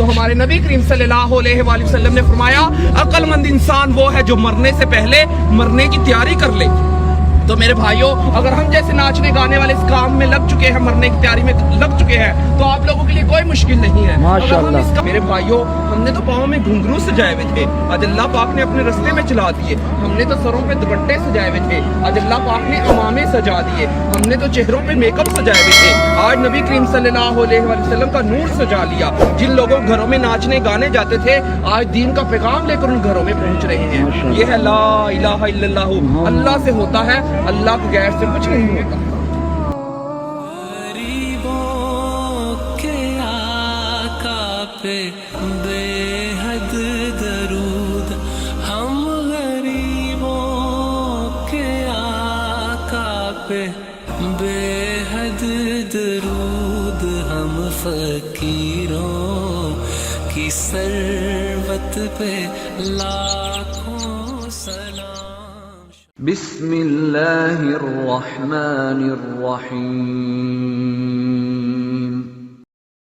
تو ہمارے نبی کریم صلی اللہ علیہ وآلہ وسلم نے فرمایا عقل مند انسان وہ ہے جو مرنے سے پہلے مرنے کی تیاری کر لے۔ تو میرے بھائیوں، اگر ہم جیسے ناچنے گانے والے اس کام میں لگ چکے ہیں، مرنے کی تیاری میں لگ چکے ہیں، تو آپ لوگوں کے لیے کوئی مشکل نہیں ہے۔ میرے بھائیوں، ہم نے تو پاؤں میں گھنگرو سجائے ہوئے تھے، آج اللہ پاک نے اپنے رستے میں چلا دیے۔ ہم نے تو سروں پہ دوپٹے سجائے ہوئے تھے، آج اللہ پاک نے عمامے سجا دیے۔ ہم نے تو چہروں پہ میک اپ سجائے ہوئے تھے، آج نبی کریم صلی اللہ علیہ وآلہ وسلم کا نور سجا لیا۔ جن لوگوں گھروں میں ناچنے گانے جاتے تھے، آج دین کا پیغام لے کر ان گھروں میں پہنچ رہے ہیں۔ یہ ہے لا الہ الا اللہ، اللہ سے ہوتا ہے، اللہ کے غیر سے کچھ نہیں ہوتا۔ غریبوں کے آقا پہ بے حد درود، ہم غریبوں کے آقا پہ بے حد درود، ہم فقیروں کی ثروت پہ لاکھوں سلام۔ بسم اللہ الرحمن الرحیم۔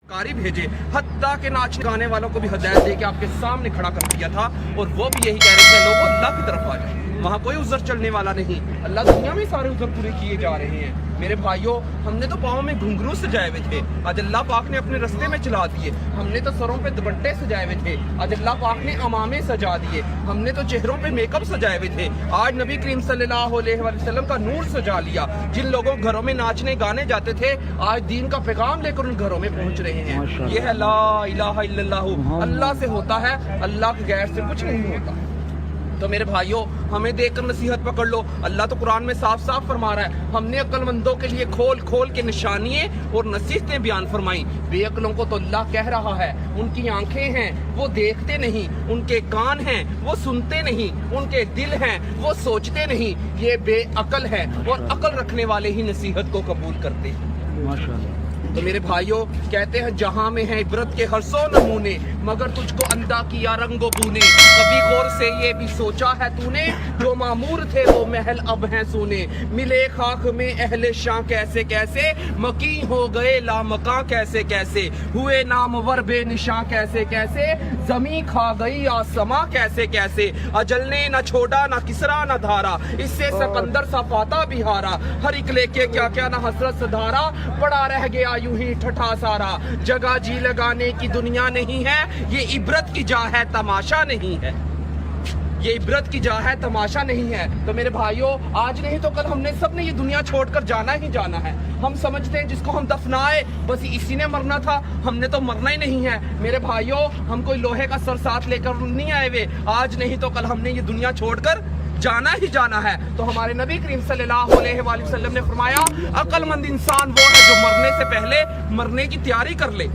کاری بھیجے، حتیٰ کہ ناچ گانے والوں کو بھی ہدایت دے کے آپ کے سامنے کھڑا کر دیا تھا، اور وہ بھی یہی کہہ رہے تھے لوگوں اللہ کی طرف آ جائیں۔ وہاں کوئی عذر چلنے والا نہیں، اللہ دنیا میں سارے عذر پورے کیے جا رہے ہیں۔ میرے بھائیوں، ہم نے تو پاؤں میں گھنگرو سجائے ہوئے تھے، آج اللہ پاک نے اپنے رستے میں چلا دیے۔ ہم نے تو سروں پہ دوپٹے سجائے ہوئے تھے، آج اللہ پاک نے عمامے سجا دیے۔ ہم نے تو چہروں پہ میک اپ سجائے ہوئے تھے، آج نبی کریم صلی اللہ علیہ وآلہ وسلم کا نور سجا لیا۔ جن لوگوں گھروں میں ناچنے گانے جاتے تھے، آج دین کا پیغام لے کر ان گھروں میں پہنچ رہے ہیں۔ یہ ہے لا الہ الا اللہ، اللہ سے ہوتا ہے، اللہ کے غیر سے کچھ نہیں ہوتا۔ تو میرے بھائیوں، ہمیں دیکھ کر نصیحت پکڑ لو۔ اللہ تو قرآن میں صاف صاف فرما رہا ہے، ہم نے عقل مندوں کے لیے کھول کھول کے نشانیاں اور نصیحتیں بیان فرمائیں۔ بے عقلوں کو تو اللہ کہہ رہا ہے، ان کی آنکھیں ہیں وہ دیکھتے نہیں، ان کے کان ہیں وہ سنتے نہیں، ان کے دل ہیں وہ سوچتے نہیں۔ یہ بے عقل ہے، اور عقل رکھنے والے ہی نصیحت کو قبول کرتے ہیں۔ تو میرے بھائیوں، کہتے ہیں جہاں میں ہے عبرت کے ہر سو نمونے، مگر تجھ کو اندھا کیا رنگ و بونے۔ کبھی غور سے یہ بھی سوچا ہے تو نے، جو معمور تھے وہ محل اب ہیں سونے۔ ملے خاک میں اہل شاں کیسے کیسے، مکی ہو گئے لامکاں کیسے کیسے۔ ہوئے نامور بے نشاں کیسے کیسے، زمین کھا گئی آسماں کیسے کیسے۔ اجل نے نہ چھوڑا نہ کسرا نہ دھارا، اس سے سکندر سا فاتح بھی ہارا۔ ہر ایک لے کے کیا کیا نہ حسرت سدھارا، پڑا رہ گیا یوں ہی ٹھٹھا سارا۔ جگہ جی لگانے کی دنیا نہیں ہے، یہ عبرت کی جا ہے تماشا نہیں ہے۔ یہ عبرت کی جا ہے تماشا نہیں ہے۔ تو میرے بھائیوں، آج نہیں تو کل ہم نے سب نے یہ دنیا چھوڑ کر جانا ہی جانا ہے۔ ہم سمجھتے ہیں جس کو ہم دفنائے بس اسی نے مرنا تھا، ہم نے تو مرنا ہی نہیں ہے۔ میرے بھائیوں، ہم کوئی لوہے کا سر ساتھ لے کر نہیں آئے ہوئے، آج نہیں تو کل ہم نے یہ دنیا چھوڑ کر جانا ہی جانا ہے۔ تو ہمارے نبی کریم صلی اللہ علیہ وآلہ وسلم نے فرمایا عقل مند انسان وہ ہے جو مرنے سے پہلے مرنے کی تیاری کر لے۔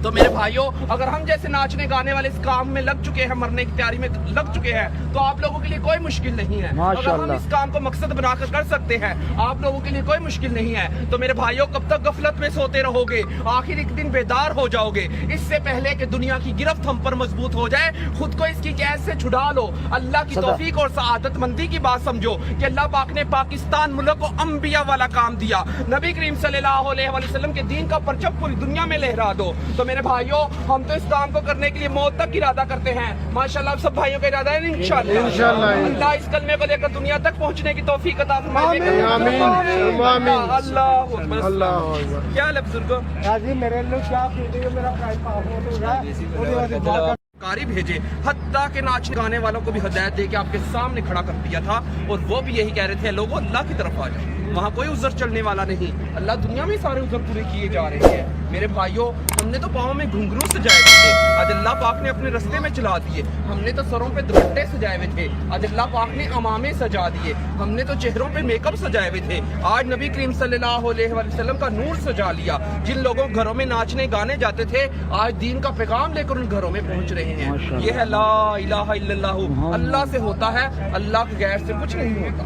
تو میرے بھائیوں، اگر ہم جیسے ناچنے گانے والے اس کام میں لگ چکے ہیں، مرنے کی تیاری میں لگ چکے ہیں، تو آپ لوگوں کے لیے کوئی مشکل نہیں ہے۔ اگر ہم اس کام کو مقصد بنا کر سکتے ہیں، آپ لوگوں کے لیے کوئی مشکل نہیں ہے۔ تو میرے بھائیوں، کب تک غفلت میں سوتے رہو گے؟ آخر ایک دن بیدار ہو جاؤ گے۔ اس سے پہلے کہ دنیا کی گرفت ہم پر مضبوط ہو جائے، خود کو اس کی قید سے چھڑا لو۔ اللہ کی توفیق اور سعادت مندی کی بات سمجھو کہ اللہ پاک نے پاکستان ملک کو انبیاء والا کام دیا۔ نبی کریم صلی اللہ علیہ وآلہ وسلم کے دین کا پرچم پوری دنیا میں لہرا دو۔ تو میرے بھائیوں، ہم تو اس کام کو کرنے کے لیے موت تک ارادہ کرتے ہیں۔ ماشاءاللہ آپ سب بھائیوں کا ارادہ ہے انشاءاللہ اللہ اس کلمے کو لے کر دنیا تک پہنچنے کی توفیق عطا فرمائے۔ اللہ اکبر۔ کیا لفظ کو کاری بھیجے، حتیٰ کہ ناچ گانے والوں کو بھی ہدایت دے کے آپ کے سامنے کھڑا کر دیا تھا، اور وہ بھی یہی کہہ رہے تھے لوگوں اللہ کی طرف آ جائیں۔ وہاں کوئی عذر چلنے والا نہیں، اللہ دنیا میں سارے عذر پورے کیے جا رہے ہیں۔ میرے بھائیوں، ہم نے تو پاؤں میں گھنگرو سجائے ہوئے تھے، آج اللہ پاک نے اپنے رستے میں چلا دیے۔ ہم نے تو سروں پہ دوپٹے سجائے ہوئے تھے، آج اللہ پاک نے عمامے سجا دیے۔ ہم نے تو چہروں پہ میک اپ سجائے ہوئے تھے، آج نبی کریم صلی اللہ علیہ وآلہ وسلم کا نور سجا لیا۔ جن لوگوں گھروں میں ناچنے گانے جاتے تھے، آج دین کا پیغام لے کر ان گھروں میں پہنچ رہے ہیں۔ یہ ہے لا الہ الا اللہ، اللہ سے ہوتا ہے، اللہ کے غیر سے کچھ نہیں ہوتا۔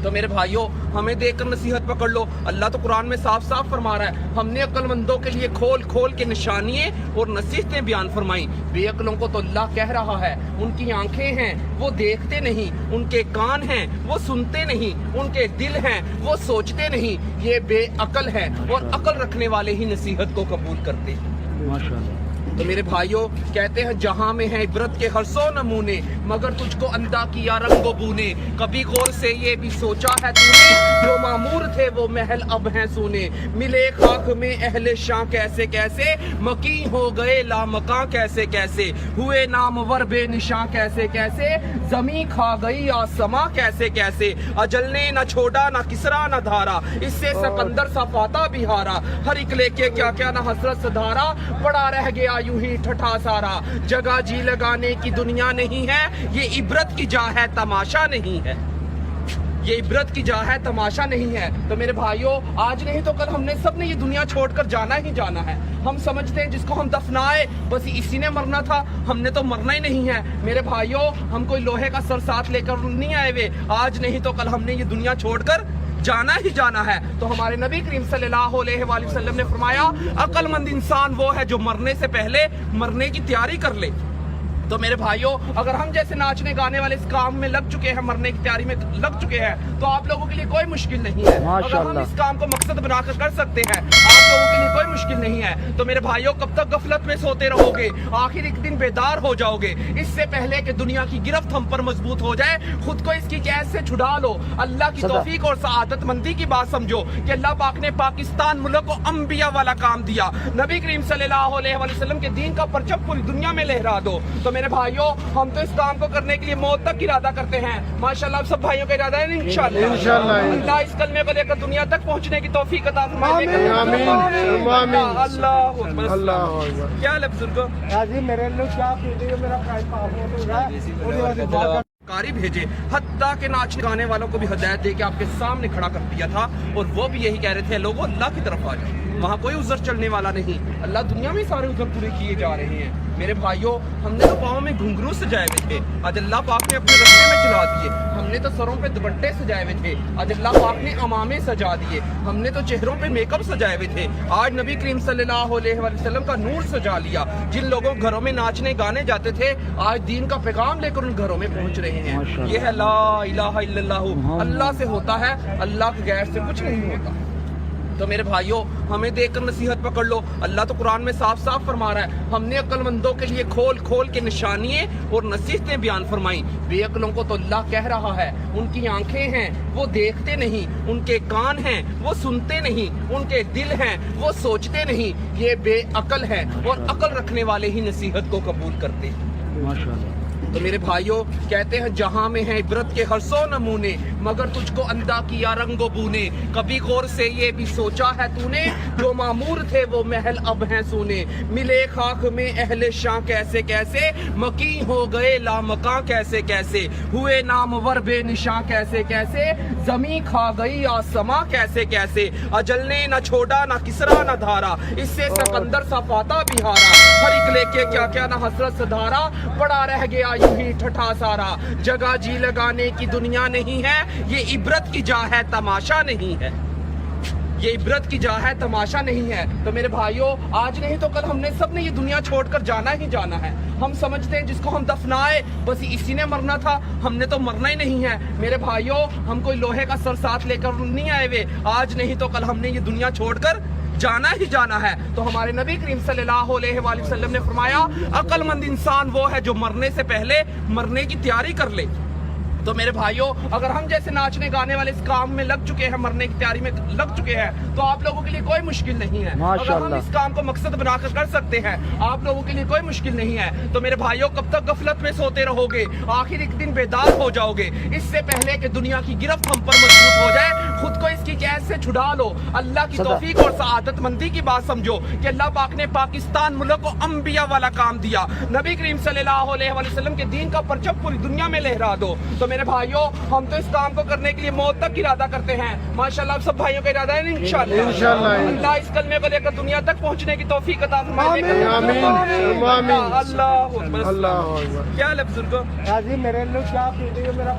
تو میرے بھائیوں، ہمیں دیکھ کر نصیحت پکڑ لو۔ اللہ تو قرآن میں صاف صاف فرما رہا ہے، ہم نے عقل مندوں کے لیے کھول کھول کے نشانیاں اور نصیحتیں بیان فرمائیں۔ بے عقلوں کو تو اللہ کہہ رہا ہے، ان کی آنکھیں ہیں وہ دیکھتے نہیں، ان کے کان ہیں وہ سنتے نہیں، ان کے دل ہیں وہ سوچتے نہیں۔ یہ بے عقل ہے، اور عقل رکھنے والے ہی نصیحت کو قبول کرتے ہیں۔ تو میرے بھائیوں کہتے ہیں جہاں میں ہے عبرت کے ہر سو نمونے مگر تجھ کو اندھا کیا رنگ و بونے کبھی غور سے یہ بھی سوچا ہے تو نے جو معمور تھے وہ محل اب ہیں سونے ملے خاک میں اہل شاں کیسے کیسے مکی ہو گئے لامکاں کیسے کیسے ہوئے نامور بے نشاں کیسے کیسے زمین کھا گئی آسماں کیسے کیسے اجل نے نہ چھوڑا نہ کسرا نہ دھارا اس سے سکندر سا فاتح بھی ہارا ہر ایک لے کے کیا کیا نہ حسرت سدھارا پڑا رہ گیا یوں ہی ٹھٹھا سارا جگہ جی لگانے کی دنیا نہیں ہے یہ عبرت کی جا ہے تماشا نہیں ہے یہ عبرت کی جا ہے تماشا نہیں ہے تو میرے بھائیوں آج نہیں تو کل ہم نے سب نے یہ دنیا چھوڑ کر جانا ہی جانا ہے ہم سمجھتے ہیں جس کو ہم دفنائے بس اسی نے مرنا تھا ہم نے تو مرنا ہی نہیں ہے میرے بھائیوں ہم کوئی لوہے کا سر ساتھ لے کر نہیں آئے ہوئے آج نہیں تو کل ہم نے یہ دنیا چھوڑ کر جانا ہی جانا ہے تو ہمارے نبی کریم صلی اللہ علیہ وآلہ وسلم نے فرمایا عقل مند انسان وہ ہے جو مرنے سے پہلے مرنے کی تیاری کر لے تو میرے بھائیوں اگر ہم جیسے ناچنے گانے والے اس کام میں لگ چکے ہیں مرنے کی تیاری میں لگ چکے ہیں تو آپ لوگوں کے لیے کوئی مشکل نہیں ہے اگر ہم اس کام کو مقصد بنا کر سکتے ہیں آپ لوگوں کے لیے کوئی مشکل نہیں ہے تو میرے بھائیوں کب تک غفلت میں سوتے رہو گے آخر ایک دن بیدار ہو جاؤ گے اس سے پہلے کہ دنیا کی گرفت ہم پر مضبوط ہو جائے خود کو اس کی قید سے چھڑا لو اللہ کی توفیق اور سعادت مندی کی بات سمجھو کہ اللہ پاک نے پاکستان ملک کو انبیاء والا کام دیا نبی کریم صلی اللہ علیہ وآلہ وسلم کے دین کا پرچم پوری دنیا میں لہرا دو تو میرے بھائیوں ہم تو اس کام کو کرنے کے لیے موت تک ارادہ کرتے ہیں ماشاءاللہ آپ سب بھائیوں کا ارادہ ہے انشاءاللہ اللہ اس کلمے کو لے کر دنیا تک پہنچنے کی توفیق عطا فرمائے اللہ کیا ہے بزرگوں کاری بھیجے حتیٰ کہ ناچنے گانے والوں کو بھی ہدایت دے کے آپ کے سامنے کھڑا کر دیا تھا اور وہ بھی یہی کہہ رہے تھے لوگوں اللہ کی طرف آ جائیں وہاں کوئی عذر چلنے والا نہیں اللہ دنیا میں سارے عذر پورے کیے جا رہے ہیں میرے بھائیوں ہم نے تو پاؤں میں گھنگرو سجائے ہوئے تھے آج اللہ پاک نے اپنے رستے میں چلا دیے ہم نے تو سروں پہ دوپٹے سجائے ہوئے تھے آج اللہ پاک نے امامے سجا دیے ہم نے تو چہروں پہ میک اپ سجائے ہوئے تھے آج نبی کریم صلی اللہ علیہ وآلہ وسلم کا نور سجا لیا جن لوگوں گھروں میں ناچنے گانے جاتے تھے آج دین کا پیغام لے کر ان گھروں میں پہنچ رہے ہیں یہ ہے لا الہ الا اللہ اللہ سے ہوتا ہے اللہ کے غیر سے کچھ نہیں ہوتا تو میرے بھائیوں ہمیں دیکھ کر نصیحت پکڑ لو اللہ تو قرآن میں صاف صاف فرما رہا ہے ہم نے عقل مندوں کے لیے کھول کھول کے نشانیاں اور نصیحتیں بیان فرمائیں بے عقلوں کو تو اللہ کہہ رہا ہے ان کی آنکھیں ہیں وہ دیکھتے نہیں ان کے کان ہیں وہ سنتے نہیں ان کے دل ہیں وہ سوچتے نہیں یہ بے عقل ہے اور عقل رکھنے والے ہی نصیحت کو قبول کرتے ہیں ماشاءاللہ تو میرے بھائیوں کہتے ہیں جہاں میں ہے عبرت کے ہر سو نمونے مگر تجھ کو اندھا کیا رنگ و بونے کبھی غور سے یہ بھی سوچا ہے تو نے جو معمور تھے وہ محل اب ہیں سونے ملے خاک میں اہل شاں کیسے کیسے مکی ہو گئے لامکاں کیسے کیسے ہوئے نامور بے نشاں کیسے کیسے زمین کھا گئی آسماں کیسے کیسے اجل نے نہ چھوڑا نہ کسرا نہ دھارا اس سے سکندر سا فاتح بھی ہارا ہر ایک لے کے کیا کیا نہ حسرت سدھارا پڑا رہ گیا یوں ہی ٹھٹھا سارا جگہ جی لگانے کی دنیا نہیں ہے یہ عبرت کی جا ہے تماشا نہیں ہے یہ عبرت کی جا ہے تماشا نہیں ہے تو میرے بھائیوں آج نہیں تو کل ہم نے سب نے یہ دنیا چھوڑ کر جانا ہی جانا ہے ہم سمجھتے ہیں جس کو ہم دفنائے بس اسی نے مرنا تھا ہم نے تو مرنا ہی نہیں ہے میرے بھائیوں ہم کوئی لوہے کا سر ساتھ لے کر نہیں آئے ہوئے آج نہیں تو کل ہم نے یہ دنیا چھوڑ کر جانا ہی جانا ہے تو ہمارے نبی کریم صلی اللہ علیہ وآلہ وسلم نے فرمایا عقل مند انسان وہ ہے جو مرنے سے پہلے مرنے کی تیاری کر لے تو میرے بھائیوں اگر ہم جیسے ناچنے گانے والے اس کام میں لگ چکے ہیں مرنے کی تیاری میں لگ چکے ہیں تو آپ لوگوں کے لیے کوئی مشکل نہیں ہے اگر ہم اس کام کو مقصد بنا کر سکتے ہیں آپ لوگوں کے لیے کوئی مشکل نہیں ہے تو میرے بھائیوں کب تک غفلت میں سوتے رہو گے آخر ایک دن بیدار ہو جاؤ گے اس سے پہلے کہ دنیا کی گرفت ہم پر مضبوط ہو جائے خود کو اس کی قید سے چھڑا لو اللہ کی توفیق اور سعادت مندی کی بات سمجھو کہ اللہ پاک نے پاکستان ملک کو انبیاء والا کام دیا نبی کریم صلی اللہ علیہ وآلہ وسلم کے دین کا پرچم پوری دنیا میں لہرا دو تو میرے بھائیوں ہم تو اس کام کو کرنے کے لیے موت تک ارادہ کرتے ہیں ماشاءاللہ آپ سب بھائیوں کا ارادہ ہے انشاءاللہ اللہ اس کلمے کو لے کر دنیا تک پہنچنے کی توفیق عطا فرمائے اللہ کیا ہے بزرگوں میرے لوگ کیا میرا